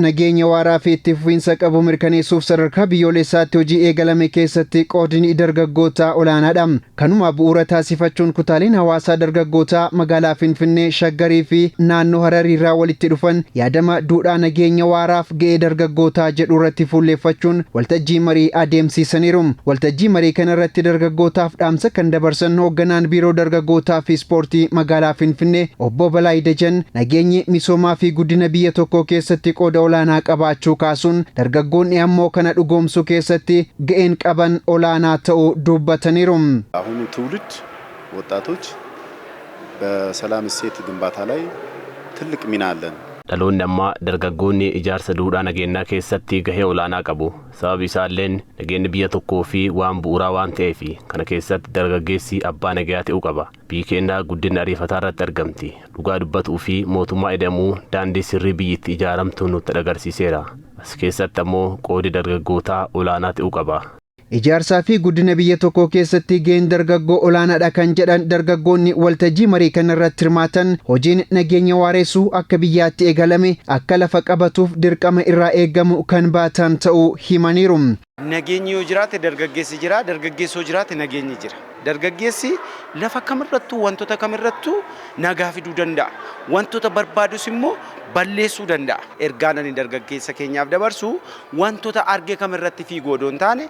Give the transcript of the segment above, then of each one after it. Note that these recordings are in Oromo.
Nageenya waaraa fi itti fufiinsa qabu mirkaneessuuf sadarkaa biyyoolessaatti hojii eegalame keessatti qoodni dargaggootaa olaanaadha. Kanuma bu'uura taasifachuun kutaaleen hawaasaa dargaggootaa magaalaa Finfinnee, Shaggarii fi naannoo Hararii irraa walitti dhufan yaadama duudhaa nageenya waaraaf ga'ee dargaggootaa jedhu irratti fuulleeffachuun waltajjii marii adeemsisaniiru. Waltajjii marii kana irratti dargaggootaaf dhaamsa kan dabarsan hoogganaan biiroo dargaggootaa fi ispoortii magaalaa Finfinnee obbo Balaayi Dajan nageenyi misoomaa fi guddina biyya tokkoo keessatti qooda olaanaa qabaachuu kaasuun dargaggoonni ammoo kana dhugoomsuu keessatti ga'een qaban olaanaa ta'uu dubbataniiru. አሁኑ ትውልድ ወጣቶች በሰላም እሴት ግንባታ ላይ ትልቅ ሚና አለን። dhaloonni amma dargaggoonni ijaarsa duudhaa nageenyaa keessatti gahee olaanaa qabu. Sababi isaalleen nageenyi biyya tokkoo fi waan bu'uuraa waan ta'eef kana keessatti dargaggeessi abbaa nagayaa ta'uu qaba. Biyyi keenya guddina ariifataa irratti argamti. Dhugaa dubbatuu fi mootummaa edamuu daandii sirrii biyyatti ijaaramtu nutti agarsiiseera. As keessatti ammoo qoodi dargaggootaa olaanaa ta'uu qaba. Ijaarsaa fi guddina biyya tokkoo keessatti ga'een dargaggoo olaanaadha kan jedhan dargaggoonni waltajjii marii kana irratti hirmaatan hojiin nageenya waareessuu akka biyyaatti eegalame akka lafa qabatuuf dirqama irraa eegamu kan baatan ta'uu himaniiru. Nageenyi yoo jiraate dargaggeessi jira, dargaggeessi yoo jiraate nageenyi jira. Dargaggeessi lafa kamirrattuu wantoota kamirrattuu nagaa fiduu danda'a. Wantoota barbaadus immoo balleessuu danda'a. Ergaan ani dargaggeessa keenyaaf dabarsu wantoota arge kamirratti fiiguu odoo hin taane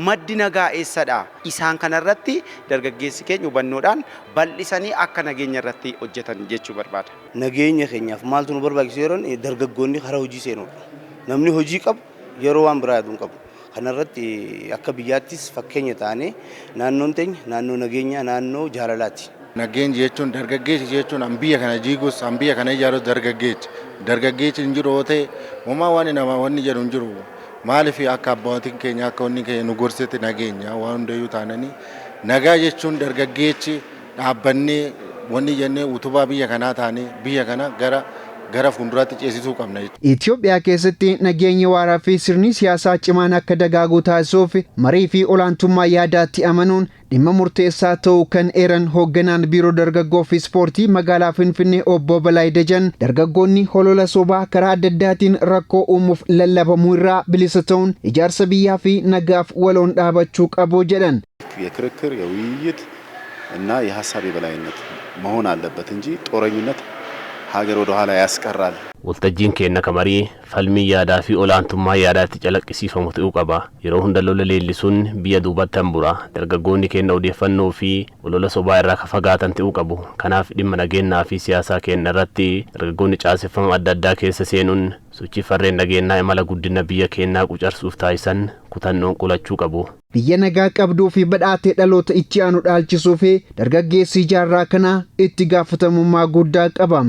maddi nagaa eessadha. Isaan kanarratti dargaggeessi keenya hubannoodhaan bal'isanii akka nageenya irratti hojjetan jechuu barbaada. Nageenya keenyaaf maaltu nu barbaachisu yeroon dargaggoonni karaa hojii seenuudha. Namni hojii qabu yeroo waan biraa yaaduu qabu. Kanarratti akka biyyaattis fakkeenya taane naannoon teenya naannoo nageenya naannoo jaalalaati. Nageenyi jechuun dargaggeessi jechuun biyya kana jigus biyya kana ijaarus dargaggeessi. Dargaggeessi hin jiru yoo ta'e uumaa waan nama wanni jedhu hin jiru. Maaliif akka abbootiin keenya akka wanni keenya nu gorsetti nageenya waan hundayyuu taananii nagaa jechuun dargaggeessi dhaabbannee wanni jennee utubaa biyya kanaa taanee biyya kana gara fuulduraatti ceesisuu qabna. Itoophiyaa keessatti nageenya waaraa fi sirni siyaasaa cimaan akka dagaagu taasisuuf marii fi olaantummaa yaadaatti amanuun dhimma murteessaa ta'uu kan eeran hoogganaan biiroo dargaggoo fi ispoortii magaalaa Finfinnee obbo Balaayi Dajan dargaggoonni holola sobaa karaa adda addaatiin rakkoo uumuuf lallabamuu irraa bilisa ta'uun ijaarsa biyyaa fi nagaaf waloon dhaabachuu qabu jedhan. የክርክር የውይይት እና የሐሳብ የበላይነት መሆን አለበት እንጂ ጦረኝነት ሀገር ወደ ኋላ ያስቀራል። waltajjiin keenya kamarii falmii yaadaa fi olaantummaa yaadaatti calaqqisiifamu ta'uu qaba. Yeroo hunda lola leellisuun biyya duubatti hambura. Dargaggoonni keenya odeeffannoo fi lola sobaa irraa fagaatan ta'uu qabu. Kanaaf dhimma nageenyaa fi siyaasaa keenya irratti dargaggoonni caaseffama adda addaa keessa seenuun sochii farreen nageenyaa imala guddina biyya keenyaa qucarsuuf taasisan kutannoon qolachuu qabu. Biyya nagaa qabduu fi badhaatee dhaloota itti aanu dhaalchisuu fi dargaggeessi jaarraa kana itti gaafatamummaa guddaa qaba.